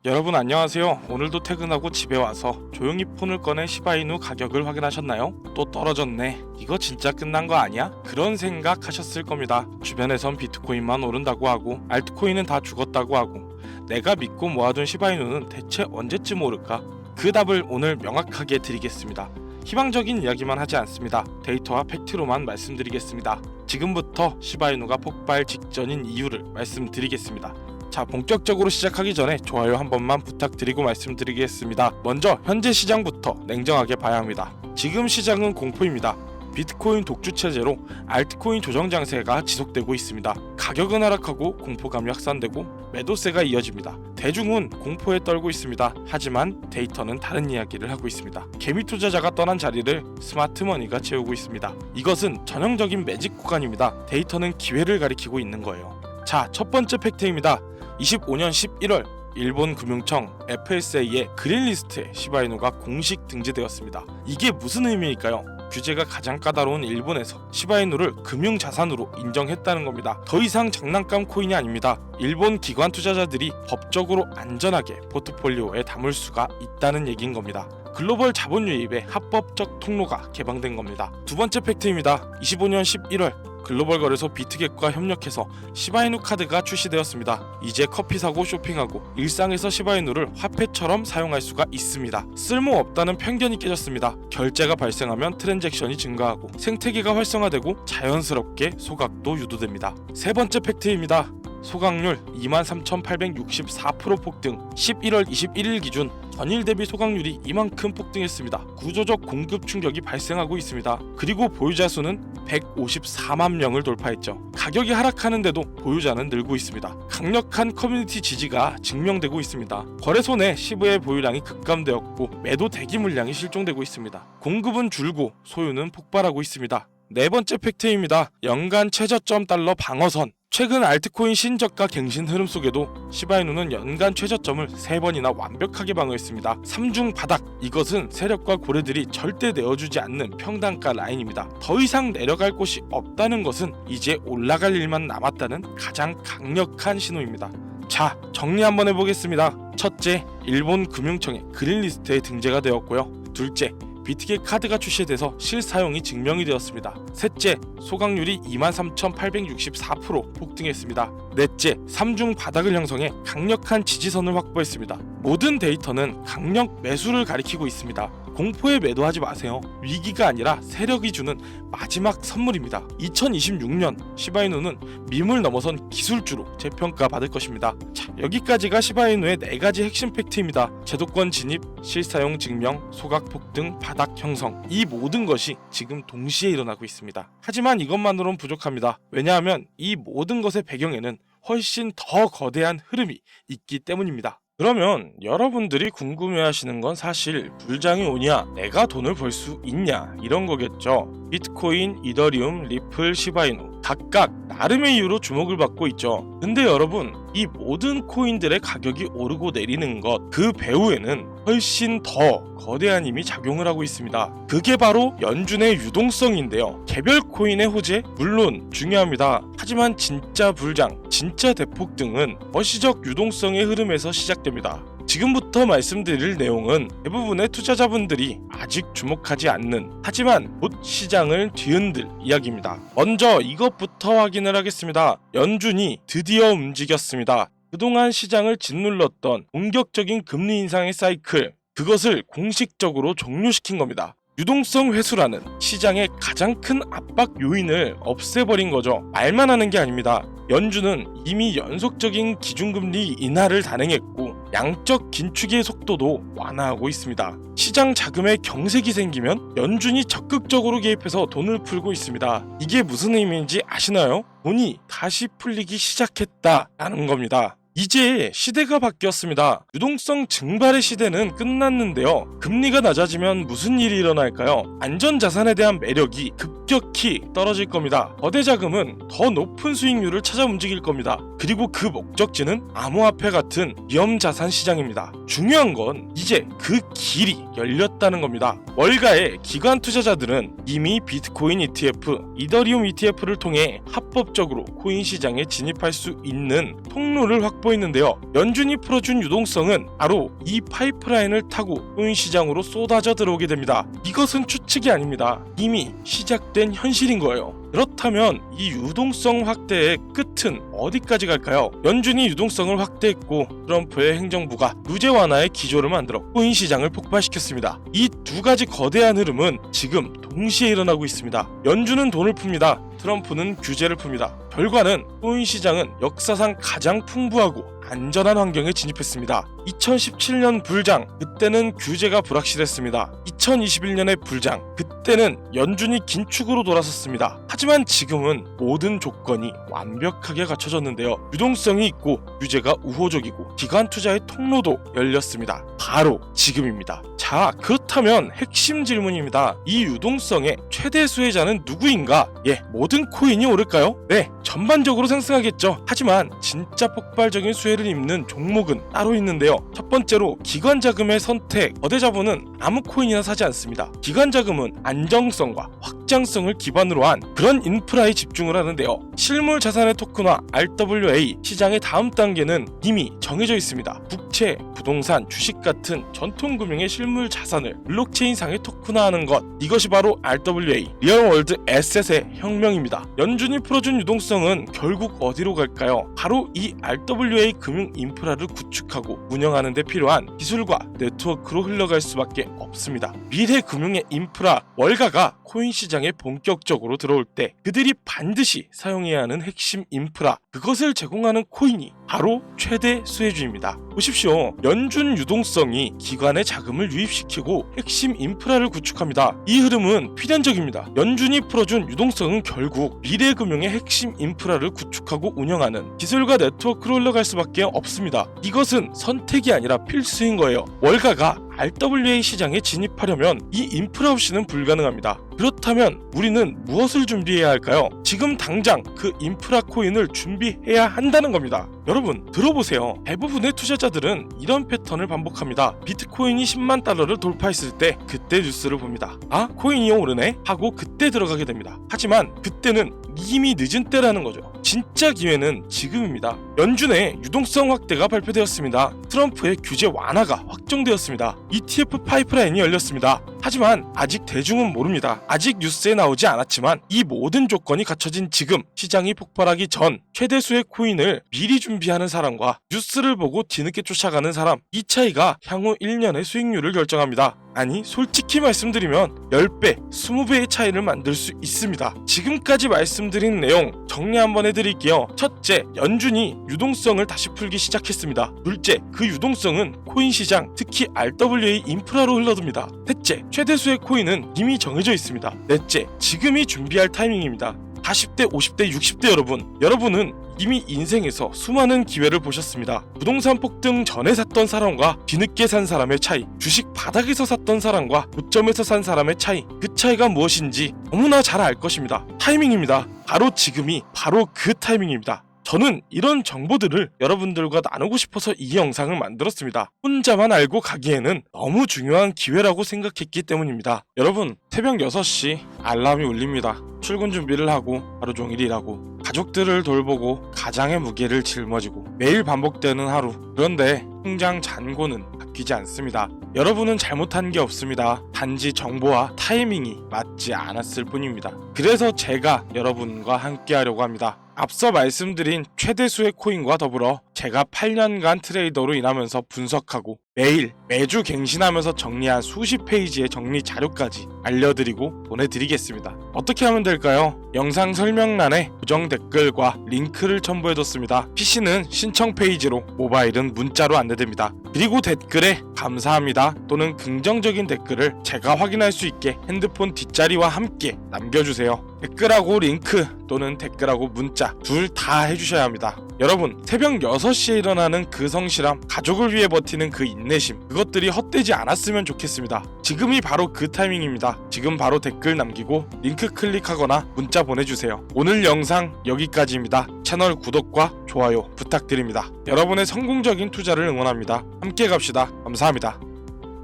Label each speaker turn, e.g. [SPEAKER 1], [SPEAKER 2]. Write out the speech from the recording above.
[SPEAKER 1] 여러분 안녕하세요. 오늘도 퇴근하고 집에 와서 조용히 폰을 꺼내 시바이누 가격을 확인하셨나요? 또 떨어졌네. 이거 진짜 끝난 거 아니야? 그런 생각 하셨을 겁니다. 주변에선 비트코인만 오른다고 하고 알트코인은 다 죽었다고 하고 내가 믿고 모아둔 시바이누는 대체 언제쯤 오를까? 그 답을 오늘 명확하게 드리겠습니다. 희망적인 이야기만 하지 않습니다. 데이터와 팩트로만 말씀드리겠습니다. 지금부터 시바이누가 폭발 직전인 이유를 말씀드리겠습니다. 자, 본격적으로 시작하기 전에 좋아요 한 번만 부탁드리고 말씀드리겠습니다. 먼저 현재 시장부터 냉정하게 봐야 합니다. 지금 시장은 공포입니다. 비트코인 독주 체제로 알트코인 조정 장세가 지속되고 있습니다. 가격은 하락하고 공포감이 확산되고 매도세가 이어집니다. 대중은 공포에 떨고 있습니다. 하지만 데이터는 다른 이야기를 하고 있습니다. 개미 투자자가 떠난 자리를 스마트머니가 채우고 있습니다. 이것은 전형적인 매직 구간입니다. 데이터는 기회를 가리키고 있는 거예요. 자, 첫 번째 팩트입니다. 25년 11월 일본 금융청 FSA의 그린리스트에 시바이누가 공식 등재되었습니다. 이게 무슨 의미일까요? 규제가 가장 까다로운 일본에서 시바이누를 금융자산으로 인정했다는 겁니다. 더 이상 장난감 코인이 아닙니다. 일본 기관 투자자들이 법적으로 안전하게 포트폴리오에 담을 수가 있다는 얘기인 겁니다. 글로벌 자본 유입의 합법적 통로가 개방된 겁니다. 두 번째 팩트입니다. 25년 11월 글로벌 거래소 비트겟과 협력해서 시바이누 카드가 출시되었습니다. 이제 커피 사고 쇼핑하고 일상에서 시바이누를 화폐처럼 사용할 수가 있습니다. 쓸모없다는 편견이 깨졌습니다. 결제가 발생하면 트랜잭션이 증가하고 생태계가 활성화되고 자연스럽게 소각도 유도됩니다. 세 번째 팩트입니다. 소각률 23,864% 폭등. 11월 21일 기준 전일 대비 소각률이 이만큼 폭등했습니다. 구조적 공급 충격이 발생하고 있습니다. 그리고 보유자 수는 154만 명을 돌파했죠. 가격이 하락하는데도 보유자는 늘고 있습니다. 강력한 커뮤니티 지지가 증명되고 있습니다. 거래소 내 시브의 보유량이 급감되었고 매도 대기 물량이 실종되고 있습니다. 공급은 줄고 소유는 폭발하고 있습니다. 네 번째 팩트입니다. 연간 최저점 달러 방어선. 최근 알트코인 신저가 갱신 흐름 속에도 시바이누는 연간 최저점을 3번이나 완벽하게 방어했습니다. 3중 바닥. 이것은 세력과 고래들이 절대 내어주지 않는 평단가 라인입니다. 더 이상 내려갈 곳이 없다는 것은 이제 올라갈 일만 남았다는 가장 강력한 신호입니다. 자, 정리 한번 해보겠습니다. 첫째, 일본 금융청의 그린리스트에 등재가 되었고요. 둘째, 비트겟 카드가 출시돼서 실사용이 증명이 되었습니다. 셋째, 소각률이 23,864% 폭등했습니다. 넷째, 3중 바닥을 형성해 강력한 지지선을 확보했습니다. 모든 데이터는 강력 매수를 가리키고 있습니다. 공포에 매도하지 마세요. 위기가 아니라 세력이 주는 마지막 선물입니다. 2026년 시바이누는 밈을 넘어선 기술주로 재평가 받을 것입니다. 자, 여기까지가 시바이누의 4가지 핵심 팩트입니다. 제도권 진입, 실사용 증명, 소각 폭등, 바닥 형성. 이 모든 것이 지금 동시에 일어나고 있습니다. 하지만 이것만으로는 부족합니다. 왜냐하면 이 모든 것의 배경에는 훨씬 더 거대한 흐름이 있기 때문입니다. 그러면 여러분들이 궁금해하시는 건 사실 불장이 오냐, 내가 돈을 벌 수 있냐 이런 거겠죠. 비트코인, 이더리움, 리플, 시바이누 각각 나름의 이유로 주목을 받고 있죠. 근데 여러분, 이 모든 코인들의 가격이 오르고 내리는 것, 그 배후에는 훨씬 더 거대한 힘이 작용을 하고 있습니다. 그게 바로 연준의 유동성인데요. 개별 코인의 호재 물론 중요합니다. 하지만 진짜 불장, 진짜 대폭등은 거시적 유동성의 흐름에서 시작됩니다. 지금부터 말씀드릴 내용은 대부분의 투자자분들이 아직 주목하지 않는, 하지만 곧 시장을 뒤흔들 이야기입니다. 먼저 이것부터 확인을 하겠습니다. 연준이 드디어 움직였습니다. 그동안 시장을 짓눌렀던 공격적인 금리 인상의 사이클, 그것을 공식적으로 종료시킨 겁니다. 유동성 회수라는 시장의 가장 큰 압박 요인을 없애버린 거죠. 말만 하는 게 아닙니다. 연준은 이미 연속적인 기준금리 인하를 단행했고 양적 긴축의 속도도 완화하고 있습니다. 시장 자금에 경색이 생기면 연준이 적극적으로 개입해서 돈을 풀고 있습니다. 이게 무슨 의미인지 아시나요? 돈이 다시 풀리기 시작했다라는 겁니다. 이제 시대가 바뀌었습니다. 유동성 증발의 시대는 끝났는데요. 금리가 낮아지면 무슨 일이 일어날까요? 안전자산에 대한 매력이 급격히 떨어질 겁니다. 거대 자금은 더 높은 수익률을 찾아 움직일 겁니다. 그리고 그 목적지는 암호화폐 같은 위험자산 시장입니다. 중요한 건 이제 그 길이 열렸다는 겁니다. 월가의 기관 투자자들은 이미 비트코인 ETF, 이더리움 ETF를 통해 합법적으로 코인 시장에 진입할 수 있는 통로를 확보했습니다. 돋보이는데요. 연준이 풀어준 유동성은 바로 이 파이프라인을 타고 코인 시장으로 쏟아져 들어오게 됩니다. 이것은 추측이 아닙니다. 이미 시작된 현실인 거예요. 그렇다면 이 유동성 확대의 끝은 어디까지 갈까요? 연준이 유동성을 확대했고 트럼프의 행정부가 규제 완화의 기조를 만들어 코인 시장을 폭발시켰습니다. 이 두 가지 거대한 흐름은 지금 동시에 일어나고 있습니다. 연준은 돈을 풉니다. 트럼프는 규제를 풉니다. 결과는 코인 시장은 역사상 가장 풍부하고 안전한 환경에 진입했습니다. 2017년 불장, 그때는 규제가 불확실했습니다. 2021년의 불장, 그때는 연준이 긴축으로 돌아섰습니다. 하지만 지금은 모든 조건이 완벽하게 갖춰졌는데요. 유동성이 있고 규제가 우호적이고 기관 투자의 통로도 열렸습니다. 바로 지금입니다. 자, 그렇다면 핵심 질문입니다. 이 유동성의 최대 수혜자는 누구인가? 모든 코인이 오를까요? 네, 전반적으로 상승하겠죠. 하지만 진짜 폭발적인 수혜를 입는 종목은 따로 있는데요. 첫 번째로 기관 자금의 선택. 거대 자본은 아무 코인이나 사지 않습니다. 기관 자금은 안정성과 확장성을 기반으로 한 그런 인프라에 집중을 하는데요. 실물 자산의 토큰화 RWA 시장의 다음 단계는 이미 정해져 있습니다. 국채, 부동산, 주식 같은 전통금융의 실물 자산을 블록체인상에 토큰화하는 것, 이것이 바로 RWA, 리얼월드 에셋의 혁명입니다. 연준이 풀어준 유동성은 결국 어디로 갈까요? 바로 이 RWA 금융 인프라를 구축하고 운영하는 데 필요한 기술과 네트워크로 흘러갈 수밖에 없습니다. 미래 금융의 인프라, 월가가 코인 시장에 본격적으로 들어올 때 그들이 반드시 사용해야 하는 핵심 인프라, 그것을 제공하는 코인이 바로 최대 수혜주입니다. 보십시오. 연준 유동성이 기관의 자금을 유입시키고 핵심 인프라를 구축합니다. 이 흐름은 필연적입니다. 연준이 풀어준 유동성은 결국 미래 금융의 핵심 인프라를 구축하고 운영하는 기술과 네트워크로 흘러갈 수밖에 없습니다. 이것은 선택이 아니라 필수인 거예요. 월가가 RWA 시장에 진입하려면 이 인프라 없이는 불가능합니다. 그렇다면 우리는 무엇을 준비해야 할까요? 지금 당장 그 인프라 코인을 준비해야 한다는 겁니다. 여러분, 들어보세요. 대부분의 투자자들은 이런 패턴을 반복합니다. 비트코인이 10만 달러를 돌파했을 때 그때 뉴스를 봅니다. 아, 코인이 오르네? 하고 그때 들어가게 됩니다. 하지만 그때는 이미 늦은 때라는 거죠. 진짜 기회는 지금입니다. 연준의 유동성 확대가 발표되었습니다. 트럼프의 규제 완화가 확정되었습니다. ETF 파이프라인이 열렸습니다. 하지만 아직 대중은 모릅니다. 아직 뉴스에 나오지 않았지만 이 모든 조건이 갖춰진 지금, 시장이 폭발하기 전 최대 수의 코인을 미리 준비하는 사람과 뉴스를 보고 뒤늦게 쫓아가는 사람, 이 차이가 향후 1년의 수익률을 결정합니다. 아니, 솔직히 말씀드리면 10배, 20배의 차이를 만들 수 있습니다. 지금까지 말씀드린 내용 정리 한번 해드릴게요. 첫째, 연준이 유동성을 다시 풀기 시작했습니다. 둘째, 그 유동성은 코인 시장, 특히 RWA 인프라로 흘러듭니다. 셋째, 최대수의 코인은 이미 정해져 있습니다. 넷째, 지금이 준비할 타이밍입니다. 40대, 50대, 60대 여러분은 이미 인생에서 수많은 기회를 보셨습니다. 부동산 폭등 전에 샀던 사람과 뒤늦게 산 사람의 차이, 주식 바닥에서 샀던 사람과 고점에서 산 사람의 차이, 그 차이가 무엇인지 너무나 잘 알 것입니다. 타이밍입니다. 바로 지금이 바로 그 타이밍입니다. 저는 이런 정보들을 여러분들과 나누고 싶어서 이 영상을 만들었습니다. 혼자만 알고 가기에는 너무 중요한 기회라고 생각했기 때문입니다. 여러분, 새벽 6시 알람이 울립니다. 출근 준비를 하고 하루 종일 일하고 가족들을 돌보고 가장의 무게를 짊어지고 매일 반복되는 하루. 그런데 통장 잔고는 바뀌지 않습니다. 여러분은 잘못한 게 없습니다. 단지 정보와 타이밍이 맞지 않았을 뿐입니다. 그래서 제가 여러분과 함께 하려고 합니다. 앞서 말씀드린 최대수의 코인과 더불어 제가 8년간 트레이더로 일하면서 분석하고 매주 갱신하면서 정리한 수십 페이지의 정리 자료까지 알려드리고 보내드리겠습니다. 어떻게 하면 될까요? 영상 설명란에 고정 댓글과 링크를 첨부해뒀습니다. PC는 신청 페이지로, 모바일은 문자로 안내됩니다. 그리고 댓글에 감사합니다 또는 긍정적인 댓글을 제가 확인할 수 있게 핸드폰 뒷자리와 함께 남겨주세요. 댓글하고 링크 또는 댓글하고 문자 둘 다 해주셔야 합니다. 여러분, 새벽 6시에 일어나는 그 성실함, 가족을 위해 버티는 그 인내심, 그것들이 헛되지 않았으면 좋겠습니다. 지금이 바로 그 타이밍입니다. 지금 바로 댓글 남기고 링크 클릭하거나 문자 보내주세요. 오늘 영상 여기까지입니다. 채널 구독과 좋아요 부탁드립니다. 여러분의 성공적인 투자를 응원합니다. 함께 갑시다. 감사합니다.